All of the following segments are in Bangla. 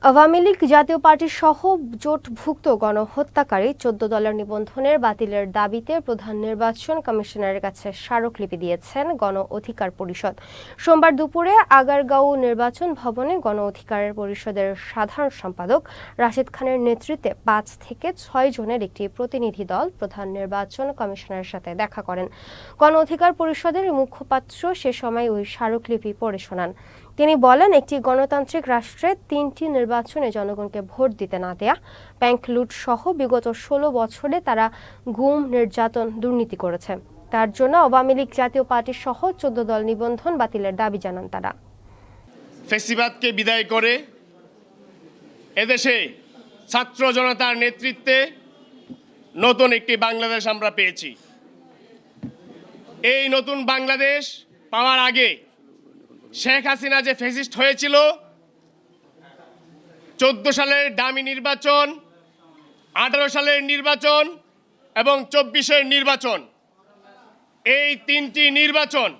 আওয়ামী লীগ জাতীয় পার্টির সহ জোটভুক্ত গণহত্যাকারী ১৪ দলের নিবন্ধনের বাতিলের দাবিতে প্রধান নির্বাচন কমিশনারের কাছে স্মারকলিপি দিয়েছেন গণ অধিকার পরিষদ। সোমবার দুপুরে আগারগাঁও নির্বাচন ভবনে গণ অধিকার পরিষদের সাধারণ সম্পাদক রাশেদ খানের নেতৃত্বে ৫ থেকে ৬ জনের একটি প্রতিনিধি দল প্রধান নির্বাচন কমিশনারের সাথে দেখা করেন। গণ অধিকার পরিষদের মুখপাত্র সে সময় ওই স্মারকলিপি পড়ে শোনান। তিনি বলেন, একটি গণতান্ত্রিক রাষ্ট্রে ৩টি নির্বাচনে জনগণকে ভোট দিতে না দেয়া, ব্যাংক লুট সহ বিগত ১৬ বছরে তারা গুম, নির্যাতন, দুর্নীতি করেছে। তার জন্য আওয়ামী লীগ জাতীয় পার্টির সহ ১৪ দল নিবন্ধন বাতিলের দাবি জানান তারা। ফ্যাসিবাদকে বিদায় করে এদেশে ছাত্র জনতার নেতৃত্বে নতুন একটি বাংলাদেশ আমরা পেয়েছি। এই নতুন বাংলাদেশ পাওয়ার আগে শেখ হাসিনা যে ফ্যাসিস্ট হয়েছিল, 14 সালের ডামি নির্বাচন, 18 সালের নির্বাচন এবং 24-এর নির্বাচন, এই 3টি নির্বাচন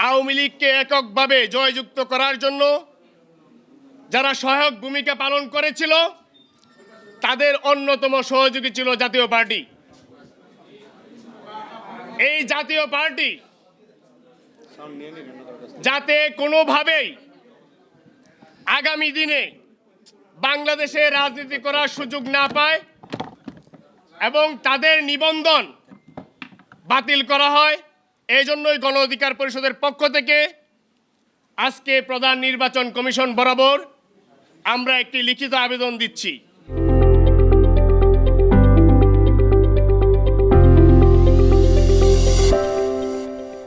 আওয়ামী লীগকে এককভাবে জয়যুক্ত করার জন্য যারা সহায়ক ভূমিকা পালন করেছিল তাদের অন্যতম সহযোগী ছিল জাতীয় পার্টি। এই জাতীয় পার্টি যাতে কোনোভাবেই আগামী দিনে বাংলাদেশে রাজনীতি করার সুযোগ না পায় এবং তাদের নিবন্ধন বাতিল করা হয়, এই জন্যই গণ অধিকার পরিষদের পক্ষ থেকে আজকে প্রধান নির্বাচন কমিশন বরাবর আমরা একটি লিখিত আবেদন দিচ্ছি।